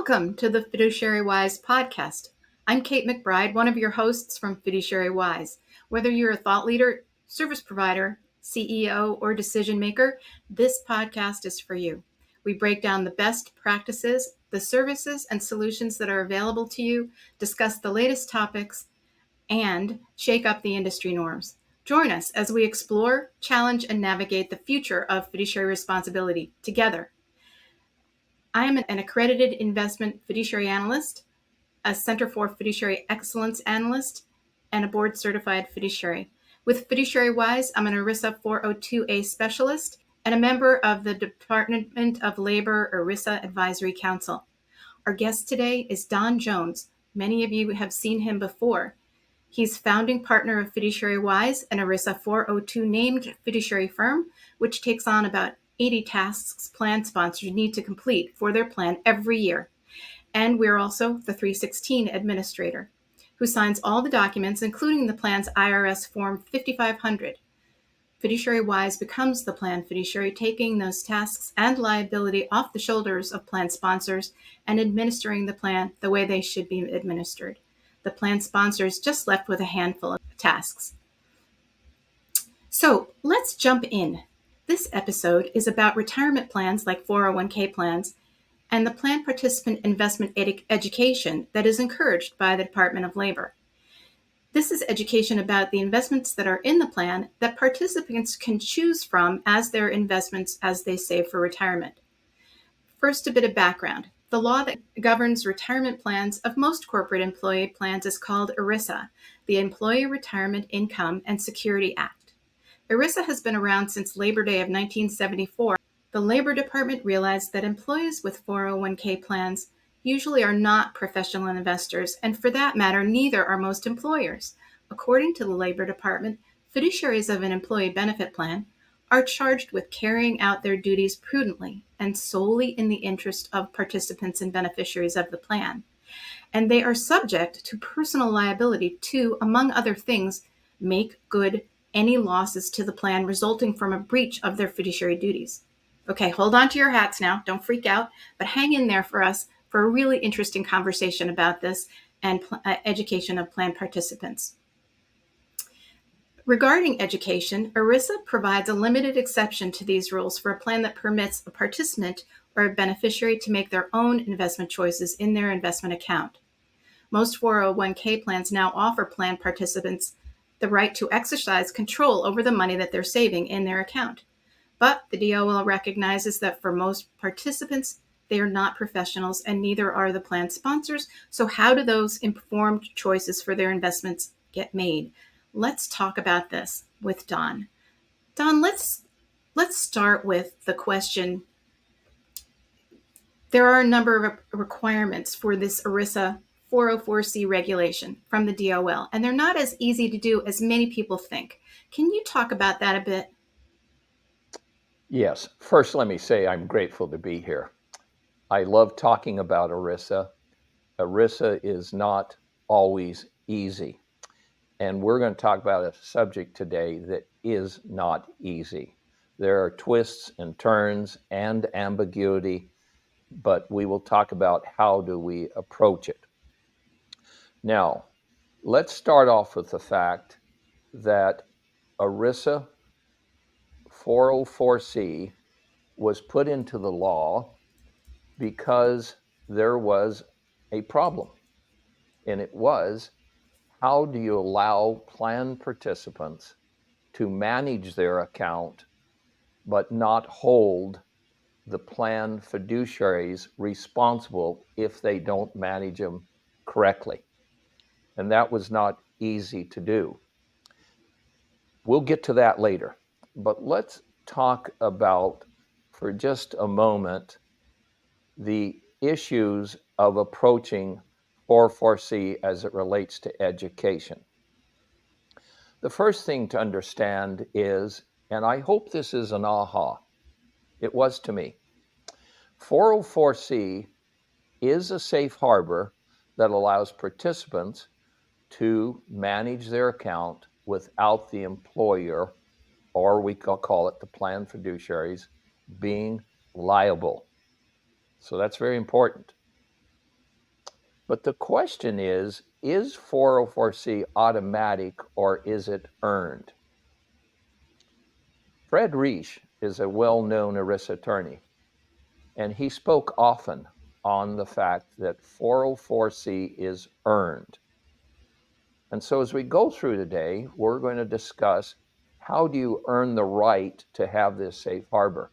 Welcome to the Fiduciary Wise podcast. I'm Kate McBride, one of your hosts from Fiduciary Wise. Whether you're a thought leader, service provider, CEO, or decision maker, this podcast is for you. We break down the best practices, the services and solutions that are available to you, discuss the latest topics, and shake up the industry norms. Join us as we explore, challenge, and navigate the future of fiduciary responsibility together. I am an accredited investment fiduciary analyst, a Center for Fiduciary Excellence analyst, and a board-certified fiduciary. With Fiduciary Wise, I'm an ERISA 402A specialist and a member of the Department of Labor ERISA Advisory Council. Our guest today is Don Jones. Many of you have seen him before. He's founding partner of Fiduciary Wise, an ERISA 402 named fiduciary firm, which takes on about 80 tasks plan sponsors need to complete for their plan every year. And we're also the 316 administrator, who signs all the documents, including the plan's IRS Form 5500. Fiduciary Wise becomes the plan fiduciary, taking those tasks and liability off the shoulders of plan sponsors and administering the plan the way they should be administered. The plan sponsor is just left with a handful of tasks. So let's jump in. This episode is about retirement plans like 401k plans and the plan participant investment education that is encouraged by the Department of Labor. This is education about the investments that are in the plan that participants can choose from as their investments as they save for retirement. First, a bit of background. The law that governs retirement plans of most corporate employee plans is called ERISA, the Employee Retirement Income and Security Act. ERISA has been around since Labor Day of 1974. The Labor Department realized that employees with 401k plans usually are not professional investors, and for that matter, neither are most employers. According to the Labor Department, fiduciaries of an employee benefit plan are charged with carrying out their duties prudently and solely in the interest of participants and beneficiaries of the plan. And they are subject to personal liability to, among other things, make good any losses to the plan resulting from a breach of their fiduciary duties. Okay, hold on to your hats now. Don't freak out, but hang in there for us for a really interesting conversation about this and education of plan participants. Regarding education, ERISA provides a limited exception to these rules for a plan that permits a participant or a beneficiary to make their own investment choices in their investment account. Most 401k plans now offer plan participants the right to exercise control over the money that they're saving in their account. But the DOL recognizes that for most participants, they are not professionals and neither are the plan sponsors. So how do those informed choices for their investments get made? Let's talk about this with Don. Don, let's start with the question. There are a number of requirements for this ERISA 404C regulation from the DOL, and they're not as easy to do as many people think. Can you talk about that a bit? Yes. First, let me say I'm grateful to be here. I love talking about ERISA. ERISA is not always easy. And we're going to talk about a subject today that is not easy. There are twists and turns and ambiguity, but we will talk about how do we approach it. Now, let's start off with the fact that ERISA 404C was put into the law because there was a problem. And it was, how do you allow plan participants to manage their account but not hold the plan fiduciaries responsible if they don't manage them correctly? And that was not easy to do. We'll get to that later. But let's talk about, for just a moment, the issues of approaching 404C as it relates to education. The first thing to understand is, and I hope this is an aha, it was to me, 404C is a safe harbor that allows participants to manage their account without the employer, or we call it the plan fiduciaries, being liable. So that's very important. But the question is 404C automatic or is it earned? Fred Reich is a well-known ERISA attorney, and he spoke often on the fact that 404C is earned. And so as we go through today, we're going to discuss how do you earn the right to have this safe harbor.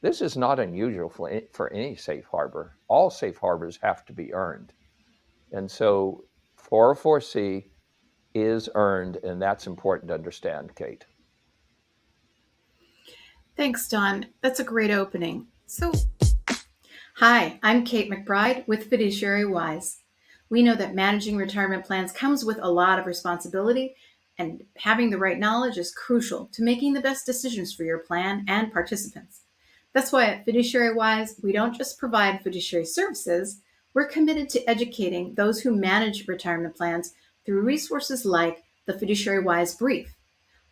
This is not unusual for any safe harbor. All safe harbors have to be earned. And so 404C is earned, and that's important to understand, Kate. Thanks, Don. That's a great opening. Hi, I'm Kate McBride with Fiduciary Wise. We know that managing retirement plans comes with a lot of responsibility, and having the right knowledge is crucial to making the best decisions for your plan and participants. That's why at Fiduciary Wise, we don't just provide fiduciary services, we're committed to educating those who manage retirement plans through resources like the Fiduciary Wise Brief.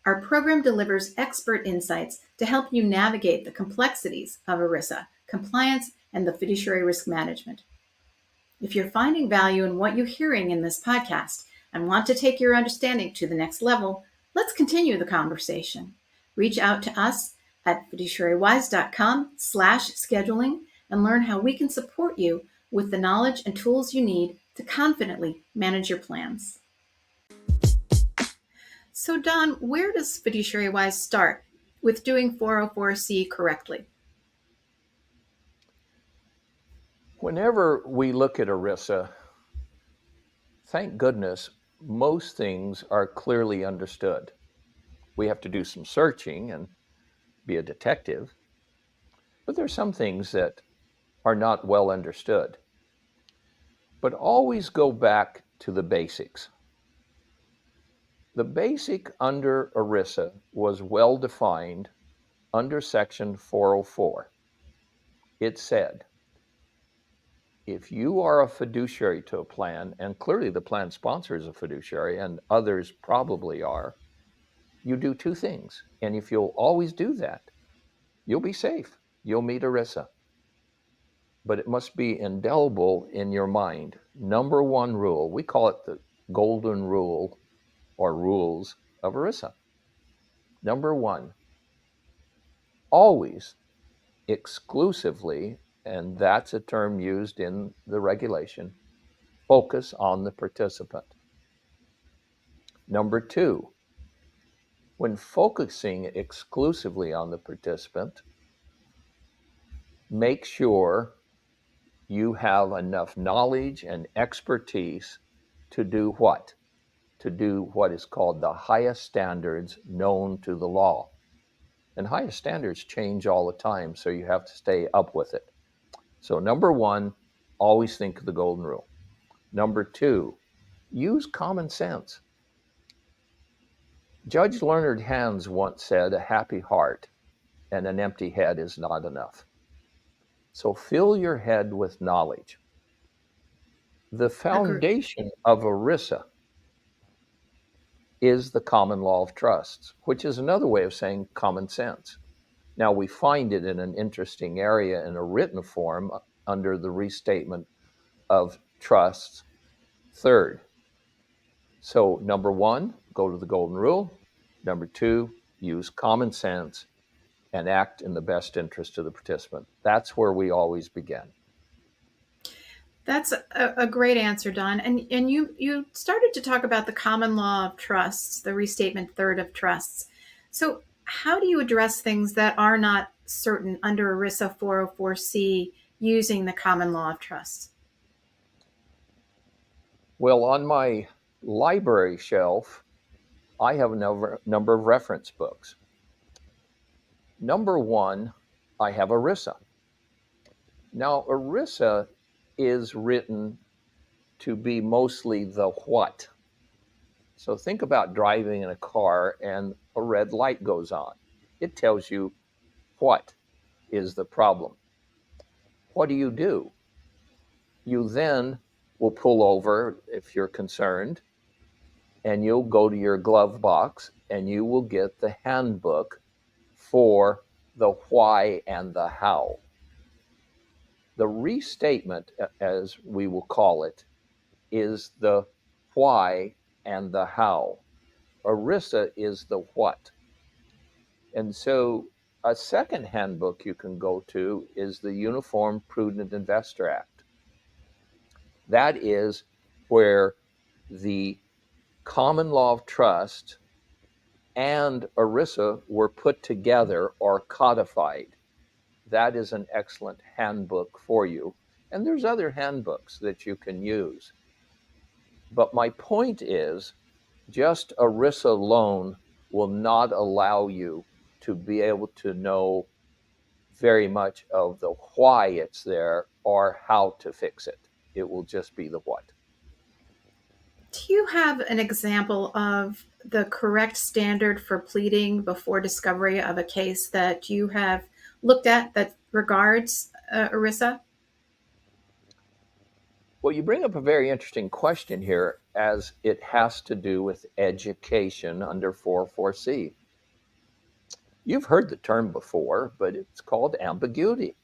Our program delivers expert insights to help you navigate the complexities of ERISA, compliance, and the fiduciary risk management. If you're finding value in what you're hearing in this podcast and want to take your understanding to the next level, let's continue the conversation. Reach out to us at fiduciarywise.com/scheduling and learn how we can support you with the knowledge and tools you need to confidently manage your plans. So, Don, where does Fiduciary Wise start with doing 404C correctly? Whenever we look at ERISA, thank goodness, most things are clearly understood. We have to do some searching and be a detective, but there are some things that are not well understood. But always go back to the basics. The basic under ERISA was well defined under Section 404. It said, if you are a fiduciary to a plan, and clearly the plan sponsor is a fiduciary, and others probably are, you do two things. And if you'll always do that, you'll be safe. You'll meet ERISA. But it must be indelible in your mind. Number one rule, we call it the golden rule or rules of ERISA. Number one, always exclusively, and that's a term used in the regulation, focus on the participant. Number two, when focusing exclusively on the participant, make sure you have enough knowledge and expertise to do what? To do what is called the highest standards known to the law. And highest standards change all the time, so you have to stay up with it. So number one, always think of the golden rule. Number two, use common sense. Judge Leonard Hans once said, a happy heart and an empty head is not enough. So fill your head with knowledge. The foundation of ERISA is the common law of trusts, which is another way of saying common sense. Now, we find it in an interesting area in a written form under the restatement of trusts, third. So, number one, go to the golden rule. Number two, use common sense and act in the best interest of the participant. That's where we always begin. That's a great answer, Don. And you started to talk about the common law of trusts, the restatement third of trusts. So how do you address things that are not certain under ERISA 404C using the common law of trusts? Well, on my library shelf, I have a number of reference books. Number one, I have ERISA. Now, ERISA is written to be mostly the what. So think about driving in a car and a red light goes on. It tells you what is the problem. What do? You then will pull over if you're concerned, and you'll go to your glove box and you will get the handbook for the why and the how. The restatement, as we will call it, is the why and the how. ERISA is the what. And so a second handbook you can go to is the Uniform Prudent Investor Act. That is where the common law of trust and ERISA were put together or codified. That is an excellent handbook for you. And there's other handbooks that you can use. But my point is, just ERISA alone will not allow you to be able to know very much of the why it's there or how to fix it. It will just be the what. Do you have an example of the correct standard for pleading before discovery of a case that you have looked at that regards ERISA? Well, you bring up a very interesting question here, as it has to do with education under 404C. You've heard the term before, but it's called ambiguity.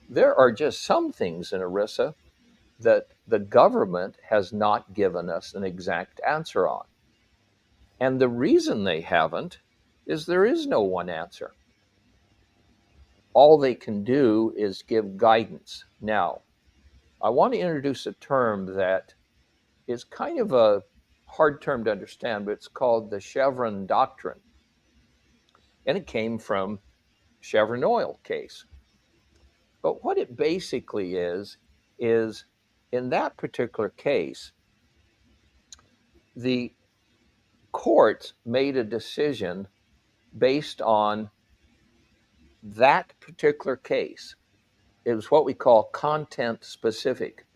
There are just some things in ERISA that the government has not given us an exact answer on. And the reason they haven't is there is no one answer. All they can do is give guidance. Now, I want to introduce a term that is kind of a hard term to understand, but it's called the Chevron doctrine. And it came from Chevron oil case. But what it basically is in that particular case, the courts made a decision based on that particular case. It was what we call content specific.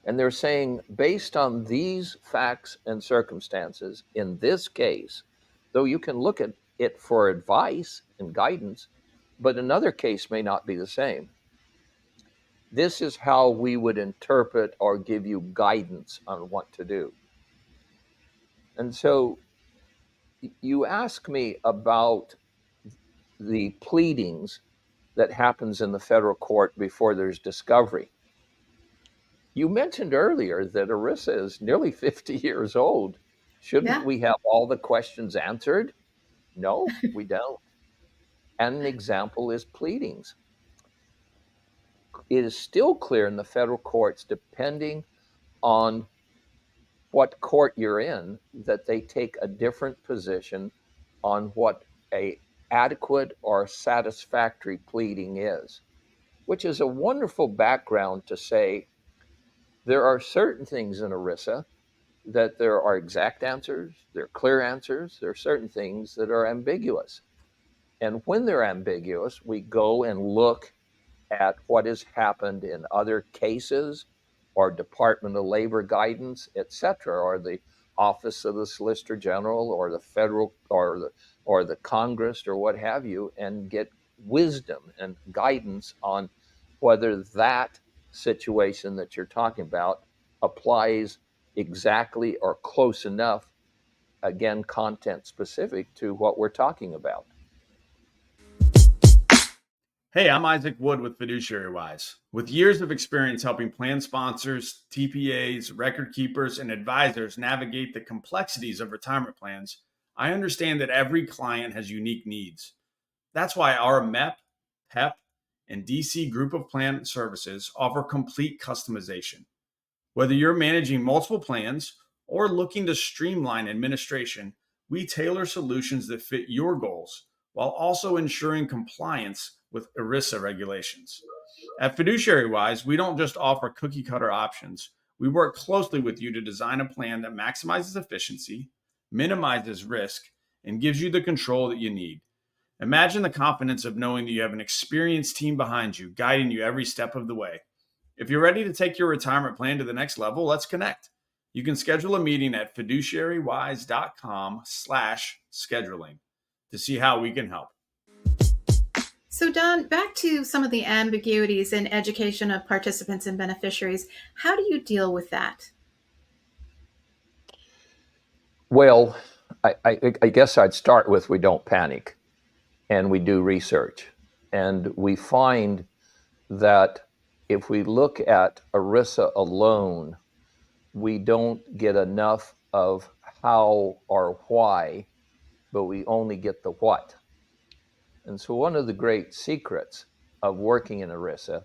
And they're saying, based on these facts and circumstances, in this case, though you can look at it for advice and guidance, but another case may not be the same. This is how we would interpret or give you guidance on what to do. And so you ask me about the pleadings that happens in the federal court before there's discovery. You mentioned earlier that ERISA is nearly 50 years old. Shouldn't Yeah. we have all the questions answered? No, we don't. And an example is pleadings. It is still clear in the federal courts, depending on what court you're in, that they take a different position on what a adequate or satisfactory pleading is, which is a wonderful background to say there are certain things in ERISA that there are exact answers, there are clear answers, there are certain things that are ambiguous. And when they're ambiguous, we go and look at what has happened in other cases or Department of Labor guidance, et cetera, or the Office of the Solicitor General or the federal or the Congress or what have you, and get wisdom and guidance on whether that situation that you're talking about applies exactly or close enough, again, content specific to what we're talking about. Hey, I'm Isaac Wood with Fiduciary Wise. With years of experience helping plan sponsors, TPAs, record keepers, and advisors navigate the complexities of retirement plans, I understand that every client has unique needs. That's why our MEP, PEP, and DC group of plan services offer complete customization. Whether you're managing multiple plans or looking to streamline administration, we tailor solutions that fit your goals while also ensuring compliance with ERISA regulations. At Fiduciary Wise, we don't just offer cookie cutter options. We work closely with you to design a plan that maximizes efficiency, minimizes risk, and gives you the control that you need. Imagine the confidence of knowing that you have an experienced team behind you, guiding you every step of the way. If you're ready to take your retirement plan to the next level, let's connect. You can schedule a meeting at fiduciarywise.com/scheduling to see how we can help. So, Don, back to some of the ambiguities in education of participants and beneficiaries. How do you deal with that? Well, I guess I'd start with we don't panic, and we do research. And we find that if we look at ERISA alone, we don't get enough of how or why, but we only get the what. And so one of the great secrets of working in ERISA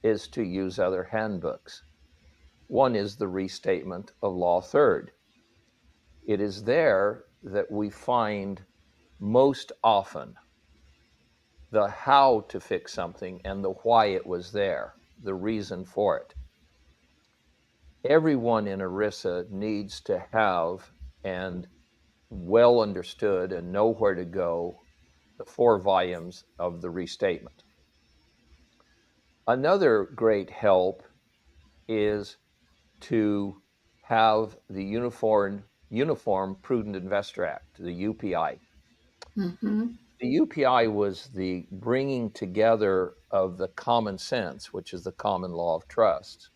is to use other handbooks. One is the Restatement of Law Third. It is there that we find most often the how to fix something and the why it was there, the reason for it. Everyone in ERISA needs to have and well understood and know where to go the 4 volumes of the Restatement. Another great help is to have the Uniform Prudent Investor Act, the UPI. Mm-hmm. The UPI was the bringing together of the common sense, which is the common law of trust,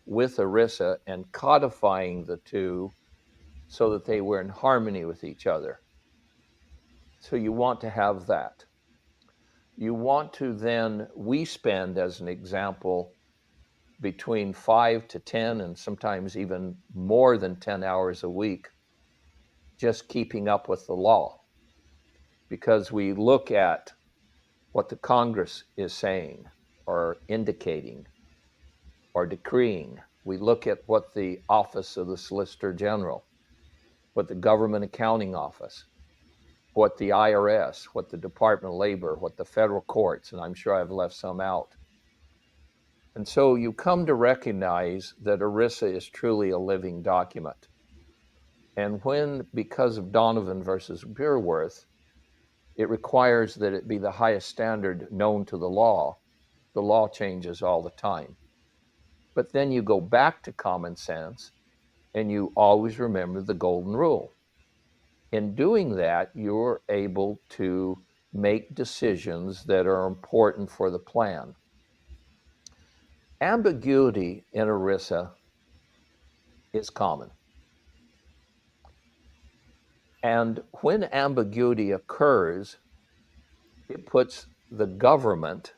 with ERISA and codifying the two so that they were in harmony with each other. So you want to have that. You want to then, we spend, as an example, between 5 to 10 and sometimes even more than 10 hours a week just keeping up with the law, because we look at what the Congress is saying or indicating or decreeing. We look at what the Office of the Solicitor General, what the Government Accounting Office, what the IRS, what the Department of Labor, what the federal courts, and I'm sure I've left some out. And so you come to recognize that ERISA is truly a living document. And when, because of Donovan versus Beerworth, it requires that it be the highest standard known to the law changes all the time. But then you go back to common sense and you always remember the golden rule. In doing that, you're able to make decisions that are important for the plan. Ambiguity in ERISA is common. And when ambiguity occurs, it puts the government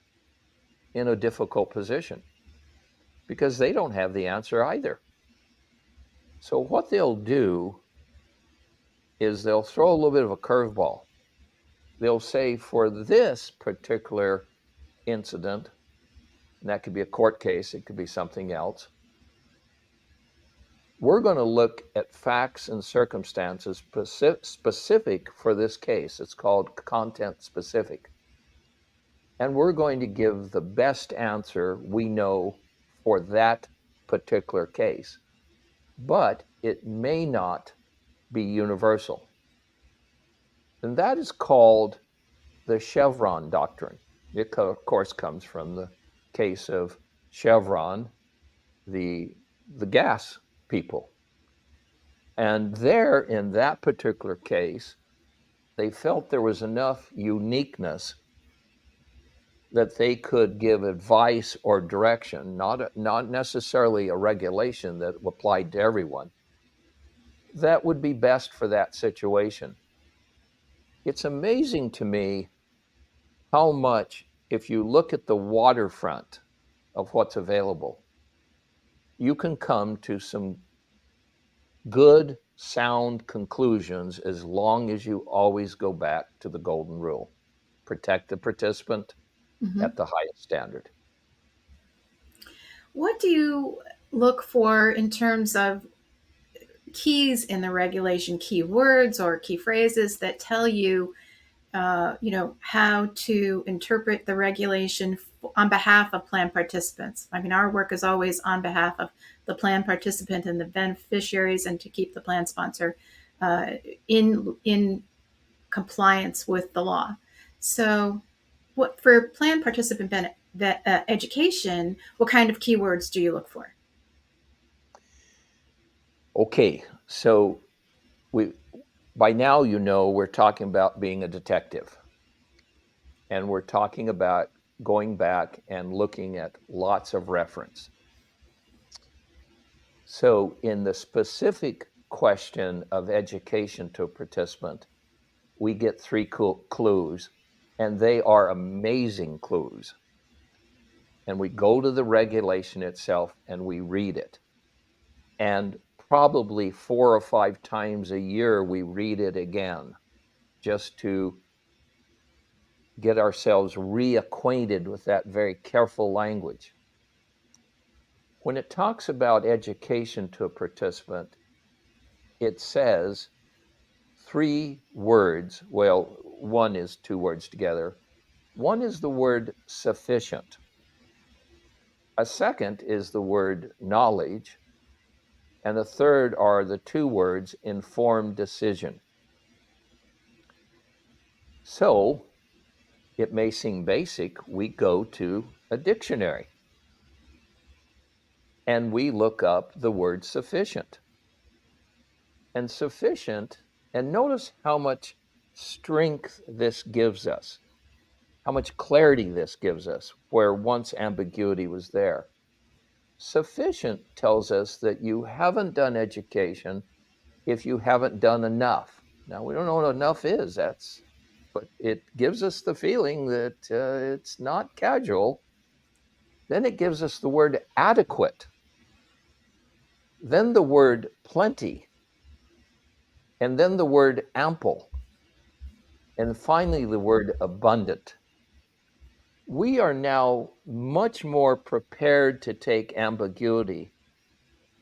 in a difficult position because they don't have the answer either. So what they'll do is they'll throw a little bit of a curveball. They'll say, for this particular incident, and that could be a court case, it could be something else, we're going to look at facts and circumstances specific for this case. It's called content specific. And we're going to give the best answer we know for that particular case. But it may not be universal. And that is called the Chevron doctrine. It, of course, comes from the case of Chevron, the gas people. And there, in that particular case, they felt there was enough uniqueness that they could give advice or direction, not necessarily a regulation that applied to everyone, that would be best for that situation. It's amazing to me how much, if you look at the waterfront of what's available, you can come to some good, sound conclusions as long as you always go back to the golden rule. Protect the participant at the highest standard. What do you look for in terms of keys in the regulation, key words or key phrases that tell you, how to interpret the regulation on behalf of plan participants? I mean, our work is always on behalf of the plan participant and the beneficiaries, and to keep the plan sponsor in compliance with the law. So, what for plan participant education? What kind of keywords do you look for? Okay, so by now we're talking about being a detective, and we're talking about going back and looking at lots of reference. So in the specific question of education to a participant, we get 3 clues, and they are amazing clues. and we go to the regulation itself and we read it. And probably 4 or 5 times a year, we read it again just to get ourselves reacquainted with that very careful language. When it talks about education to a participant, it says 3 words. Well, one is 2 words together. One is the word sufficient. A second is the word knowledge. And the third are the 2 words informed decision. So it may seem basic. We go to a dictionary and we look up the word sufficient. And sufficient, and notice how much strength this gives us, how much clarity this gives us, where once ambiguity was there. Sufficient tells us that you haven't done education if you haven't done enough. Now, we don't know what enough is, but it gives us the feeling that it's not casual. Then it gives us the word adequate, then the word plenty, and then the word ample, and finally the word abundant. We are now much more prepared to take ambiguity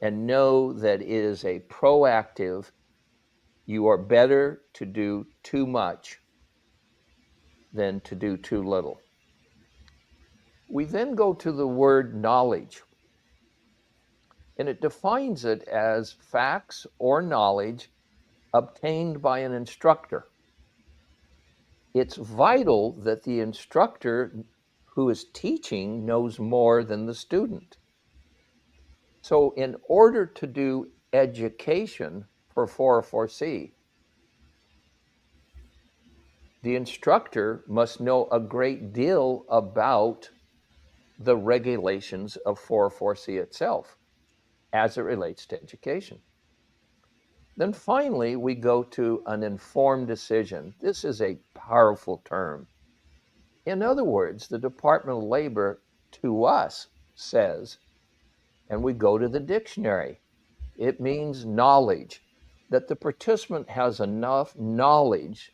and know that it is a proactive, you are better to do too much than to do too little. We then go to the word knowledge, and it defines it as facts or knowledge obtained by an instructor. It's vital that the instructor who is teaching knows more than the student. So in order to do education for 404C, the instructor must know a great deal about the regulations of 404C itself as it relates to education. Then finally, we go to an informed decision. This is a powerful term. In other words, the Department of Labor to us says, and we go to the dictionary, it means knowledge, that the participant has enough knowledge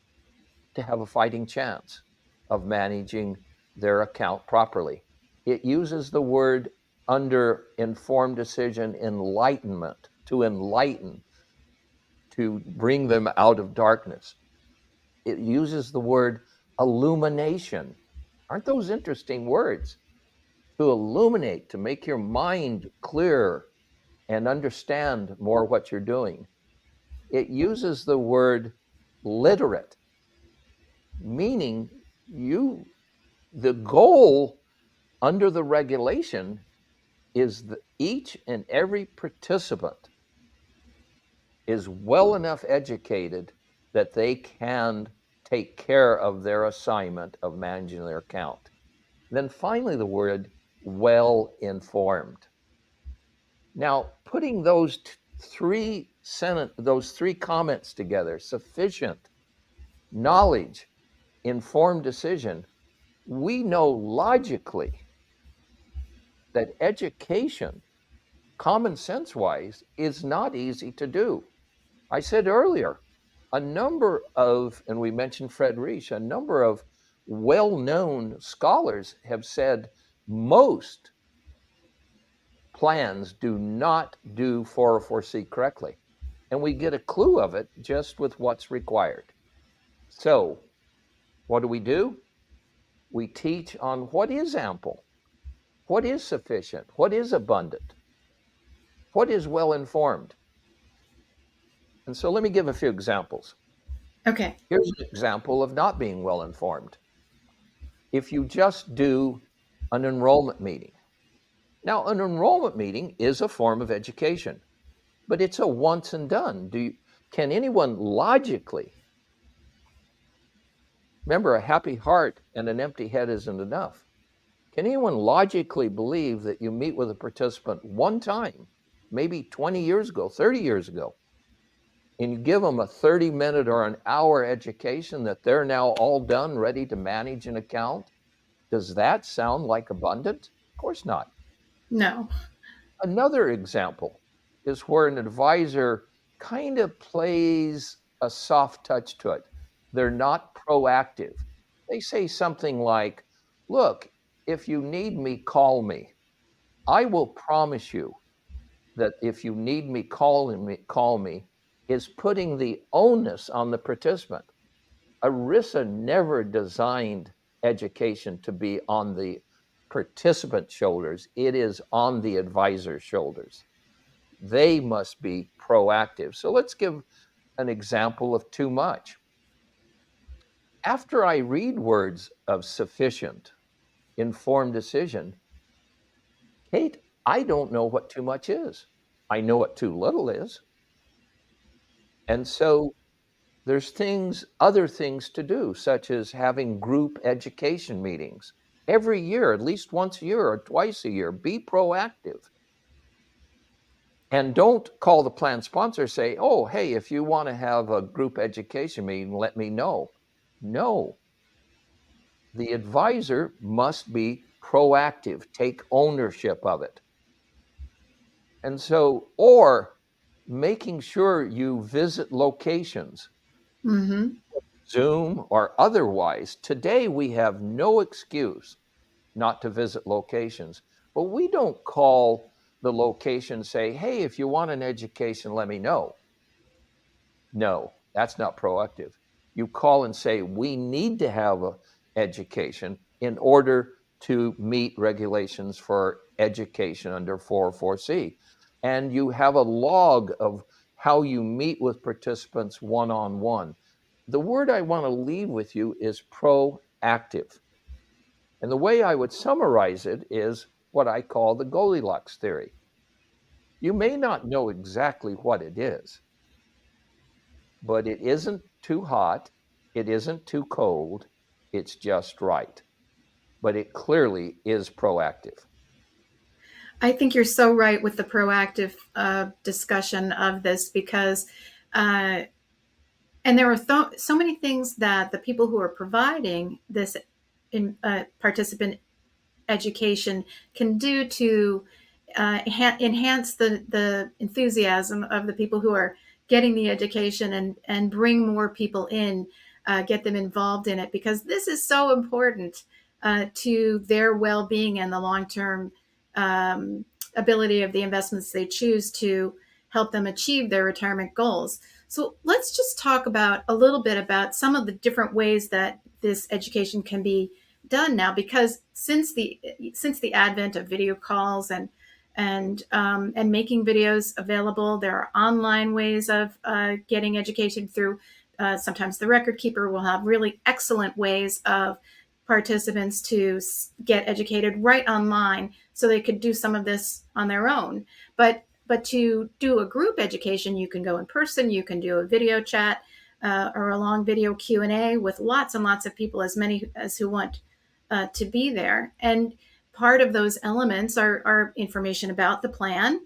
to have a fighting chance of managing their account properly. It uses the word under informed decision, enlightenment, to enlighten, to bring them out of darkness. It uses the word illumination. Aren't those interesting words? To illuminate, to make your mind clear and understand more what you're doing. It uses the word literate, meaning the goal under the regulation is that each and every participant is well enough educated that they can take care of their assignment of managing their account. Then finally, the word well informed. Now, putting those three comments together, sufficient, knowledge, informed decision, we know logically that education, common sense wise, is not easy to do. I said earlier, and we mentioned Fred Reich, a number of well-known scholars have said most plans do not do 404C correctly. And we get a clue of it just with what's required. So what do? We teach on what is ample, what is sufficient, what is abundant, what is well-informed. And so let me give a few examples. Okay. Here's an example of not being well-informed. If you just do an enrollment meeting. Now, an enrollment meeting is a form of education, but it's a once and done. Can anyone logically, remember, a happy heart and an empty head isn't enough. Can anyone logically believe that you meet with a participant one time, maybe 20 years ago, 30 years ago, and you give them a 30-minute or an hour education that they're now all done, ready to manage an account? Does that sound like abundant? course not. No. Another example is where an advisor kind of plays a soft touch to it. They're not proactive. They say something like, look, if you need me, call me. I will promise you that if you need me, call me, is putting the onus on the participant. ERISA never designed education to be on the participant's shoulders. It is on the advisor's shoulders. They must be proactive. So let's give an example of too much. After I read words of sufficient, informed decision, Kate, I don't know what too much is. I know what too little is. And so there's other things to do, such as having group education meetings every year, at least once a year or twice a year. Be proactive. And don't call the plan sponsor, say, oh, hey, if you want to have a group education meeting, let me know. No. The advisor must be proactive, take ownership of it. And so, or making sure you visit locations, Zoom or otherwise. Today, we have no excuse not to visit locations, but we don't call the location, say, hey, if you want an education, let me know. No, that's not proactive. You call and say, we need to have an education in order to meet regulations for education under 404C. And you have a log of how you meet with participants one-on-one. The word I want to leave with you is proactive. And the way I would summarize it is what I call the Goldilocks theory. You may not know exactly what it is, but it isn't too hot, it isn't too cold, it's just right. But it clearly is proactive. I think you're so right with the proactive discussion of this because, and there are so many things that the people who are providing this participant education can do to enhance the enthusiasm of the people who are getting the education and bring more people in, get them involved in it, because this is so important to their well-being and the long-term ability of the investments they choose to help them achieve their retirement goals. So let's just talk about a little bit about some of the different ways that this education can be done now, because since the advent of video calls and making videos available, there are online ways of getting education through. Sometimes the record keeper will have really excellent ways of participants to get educated right online, so they could do some of this on their own. But to do a group education, you can go in person, you can do a video chat or a long video Q&A with lots and lots of people, as many as who want to be there. And part of those elements are information about the plan,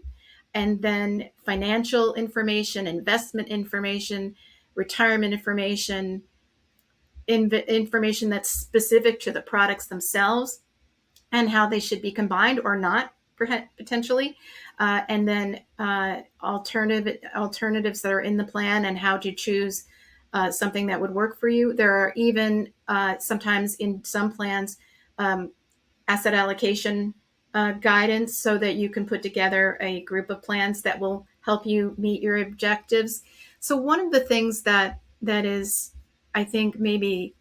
and then financial information, investment information, retirement information, information that's specific to the products themselves and how they should be combined or not, potentially, and then alternatives that are in the plan and how to choose something that would work for you. There are even sometimes in some plans asset allocation guidance, so that you can put together a group of plans that will help you meet your objectives. So one of the things that is, I think, maybe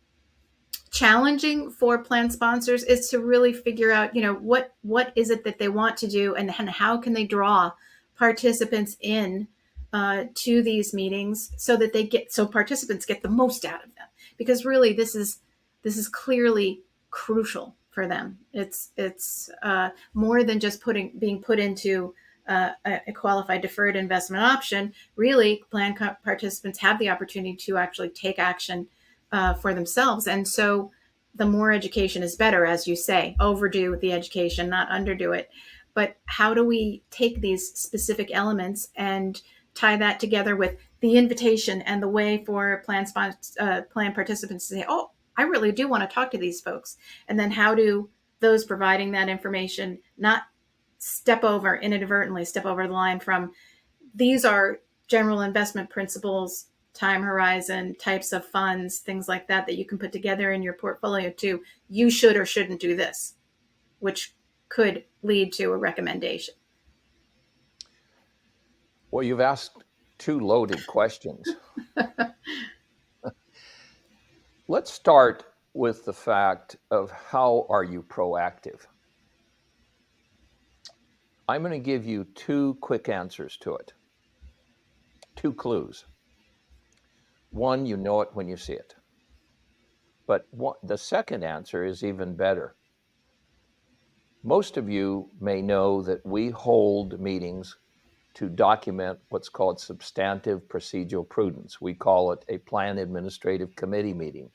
challenging for plan sponsors is to really figure out, what is it that they want to do, and how can they draw participants in to these meetings so that participants get the most out of them, because really this is clearly crucial for them. It's more than just being put into a qualified deferred investment option. Really, plan participants have the opportunity to actually take action for themselves. And so the more education is better, as you say. Overdo the education, not underdo it. But how do we take these specific elements and tie that together with the invitation and the way for plan participants to say, oh, I really do want to talk to these folks. And then how do those providing that information not inadvertently step over the line from these are general investment principles, time horizon, types of funds, things like that that you can put together in your portfolio to you should or shouldn't do this, which could lead to a recommendation. Well, you've asked two loaded questions. Let's start with the fact of how are you proactive? I'm going to give you two quick answers to it, two clues. One, you know it when you see it. But the second answer is even better. Most of you may know that we hold meetings to document what's called substantive procedural prudence. We call it a plan administrative committee meeting.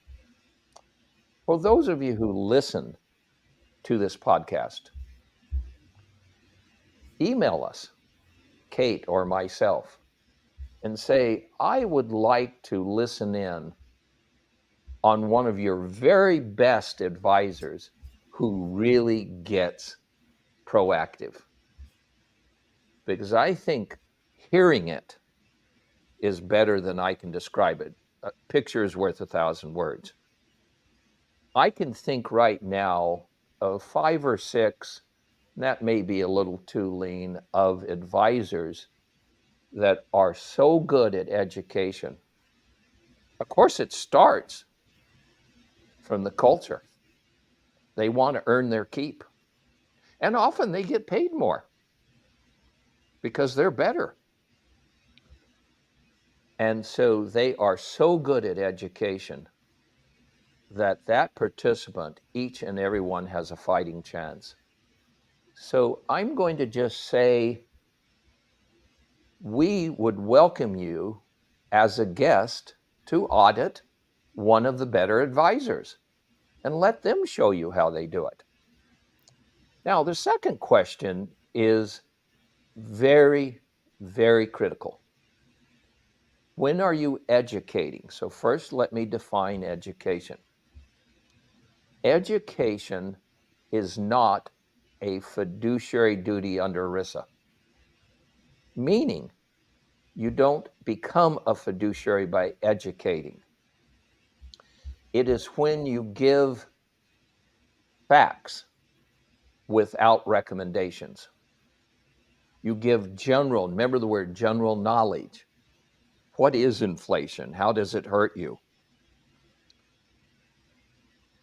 For those of you who listen to this podcast, email us, Kate or myself, and say, I would like to listen in on one of your very best advisors who really gets proactive. Because I think hearing it is better than I can describe it. A picture is worth 1,000 words. I can think right now of 5 or 6, that may be a little too lean, of advisors that are so good at education. Of course, it starts from the culture. They want to earn their keep. And often they get paid more because they're better. And so they are so good at education that participant, each and every one, has a fighting chance. So I'm going to just say we would welcome you as a guest to audit one of the better advisors and let them show you how they do it. Now, the second question is very, very critical. When are you educating? So first, let me define education. Education is not a fiduciary duty under ERISA, meaning you don't become a fiduciary by educating. It is when you give facts without recommendations. You give general, remember the word general knowledge. What is inflation? How does it hurt you?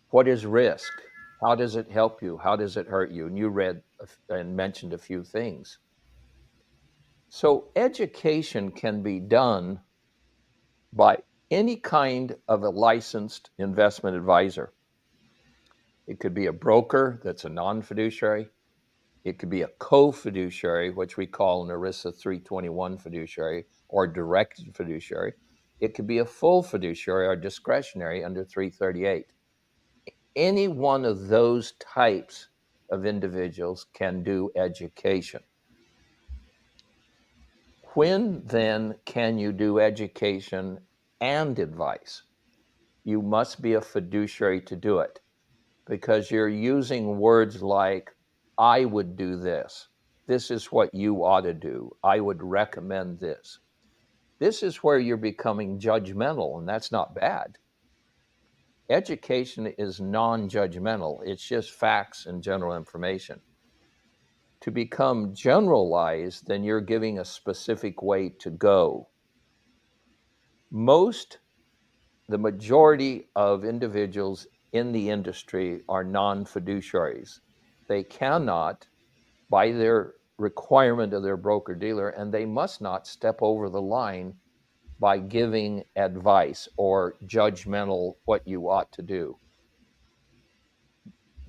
What is risk? How does it help you? How does it hurt you? And you read and mentioned a few things. So education can be done by any kind of a licensed investment advisor. It could be a broker that's a non-fiduciary. It could be a co-fiduciary, which we call an ERISA 321 fiduciary or directed fiduciary. It could be a full fiduciary or discretionary under 338. Any one of those types of individuals can do education. When then can you do education and advice? You must be a fiduciary to do it because you're using words like, I would do this. This is what you ought to do. I would recommend this. This is where you're becoming judgmental, and that's not bad. Education is non-judgmental. It's just facts and general information. To become generalized, then you're giving a specific way to go. The majority of individuals in the industry are non-fiduciaries. They cannot, by their requirement of their broker-dealer, and they must not step over the line by giving advice or judgmental what you ought to do.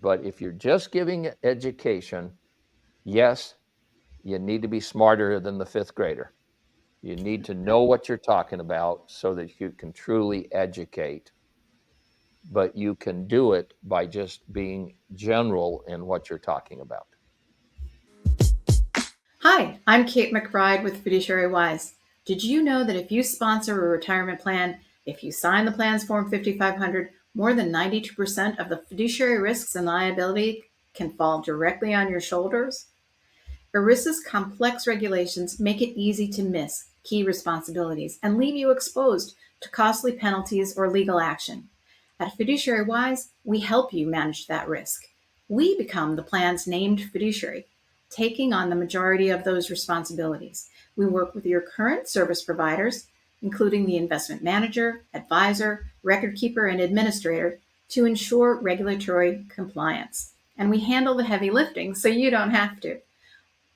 But if you're just giving education, yes, you need to be smarter than the 5th grader. You need to know what you're talking about so that you can truly educate. But you can do it by just being general in what you're talking about. Hi, I'm Kate McBride with Fiduciary Wise. Did you know that if you sponsor a retirement plan, if you sign the plan's Form 5500, more than 92% of the fiduciary risks and liability can fall directly on your shoulders. ERISA's complex regulations make it easy to miss key responsibilities and leave you exposed to costly penalties or legal action. At Fiduciary Wise, we help you manage that risk. We become the plan's named fiduciary, taking on the majority of those responsibilities. We work with your current service providers, including the investment manager, advisor, record keeper, and administrator, to ensure regulatory compliance. And we handle the heavy lifting so you don't have to.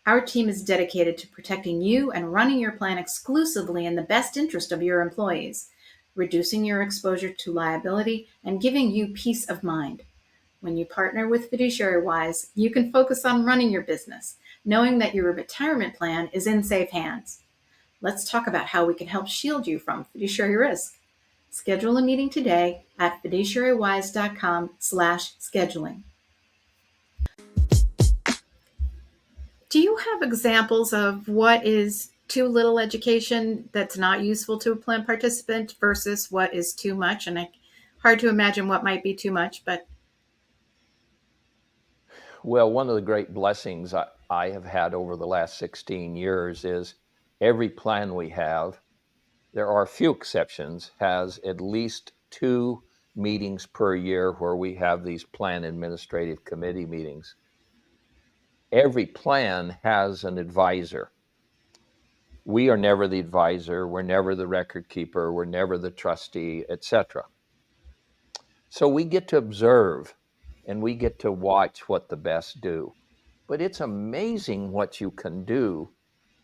Our team is dedicated to protecting you and running your plan exclusively in the best interest of your employees, reducing your exposure to liability and giving you peace of mind. When you partner with Fiduciary Wise, you can focus on running your business, knowing that your retirement plan is in safe hands. Let's talk about how we can help shield you from fiduciary risk. Schedule a meeting today at fiduciarywise.com/scheduling. Do you have examples of what is too little education that's not useful to a plan participant versus what is too much? And hard to imagine what might be too much, but Well, one of the great blessings I have had over the last 16 years is every plan we have, there are a few exceptions, has at least 2 meetings per year where we have these plan administrative committee meetings. Every plan has an advisor. We are never the advisor, we're never the record keeper, we're never the trustee, etc. So we get to observe and we get to watch what the best do. But it's amazing what you can do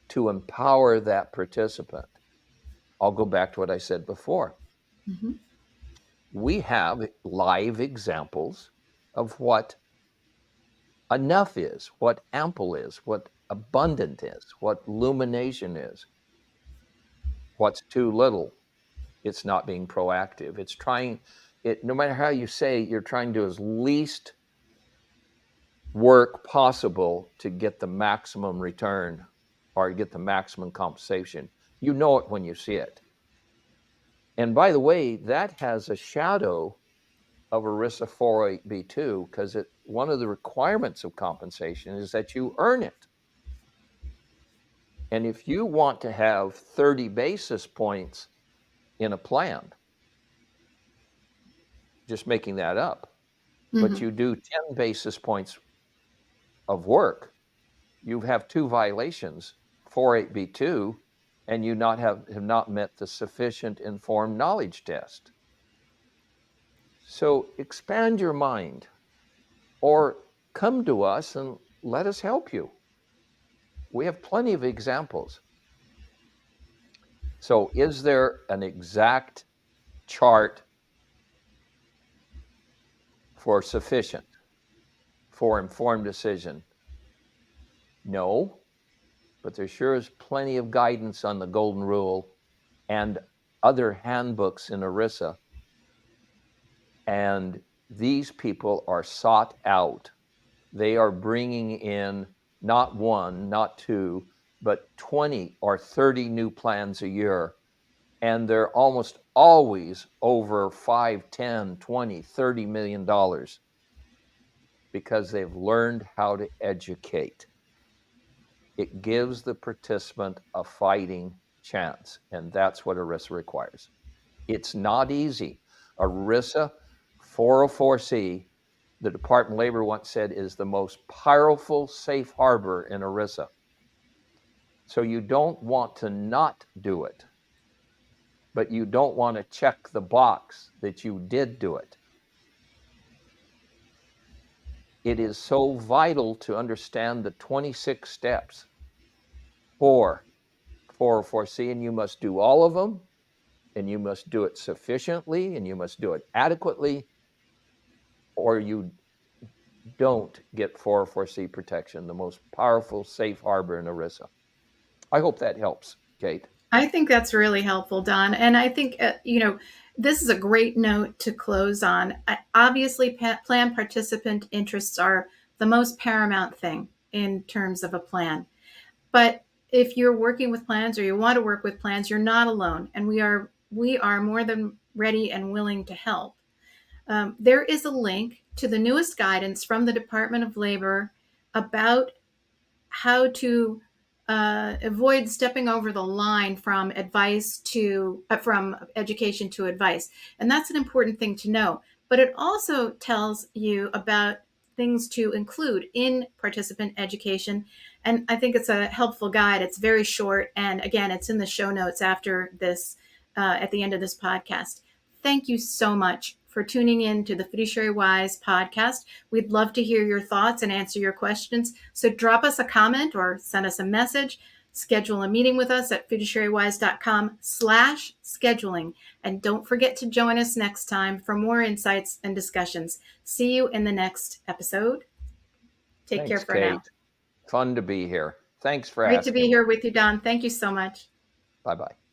to empower that participant. I'll go back to what I said before. Mhm. We have live examples of what enough is, what ample is, what abundant is, what illumination is, what's too little. It's not being proactive. It's trying it, no matter how you say, you're trying to do as least work possible to get the maximum return or get the maximum compensation. You know it when you see it. And by the way, that has a shadow of ERISA 408B2 because one of the requirements of compensation is that you earn it. And if you want to have 30 basis points in a plan, just making that up, but you do 10 basis points of work, you have 2 violations, 48B2, and you have not met the sufficient informed knowledge test. So expand your mind or come to us and let us help you. We have plenty of examples. So is there an exact chart for sufficient, for informed decision? No, but there sure is plenty of guidance on the Golden Rule and other handbooks in ERISA. And these people are sought out. They are bringing in not 1, not 2, but 20 or 30 new plans a year. And they're almost always over 5, 10, 20, $30 million because they've learned how to educate. It gives the participant a fighting chance, and that's what ERISA requires. It's not easy. ERISA 404C, the Department of Labor once said, is the most powerful safe harbor in ERISA. So you don't want to not do it, but you don't want to check the box that you did do it. It is so vital to understand the 26 steps for 404C, and you must do all of them, and you must do it sufficiently, and you must do it adequately, or you don't get 404C protection, the most powerful safe harbor in ERISA. I hope that helps, Kate. I think that's really helpful, Don. And I think, this is a great note to close on. Obviously, plan participant interests are the most paramount thing in terms of a plan. But if you're working with plans or you want to work with plans, you're not alone. And we are more than ready and willing to help. There is a link to the newest guidance from the Department of Labor about how to avoid stepping over the line from advice to from education to advice. And that's an important thing to know. But it also tells you about things to include in participant education. And I think it's a helpful guide. It's very short. And again, it's in the show notes after this, at the end of this podcast. Thank you so much for tuning in to the Fiduciary Wise podcast. We'd love to hear your thoughts and answer your questions. So drop us a comment or send us a message. Schedule a meeting with us at fiduciarywise.com/scheduling. And don't forget to join us next time for more insights and discussions. See you in the next episode. Take care for Kate. now. Fun to be here. Thanks for Great asking. to be here with you, Don. Thank you so much. Bye-bye.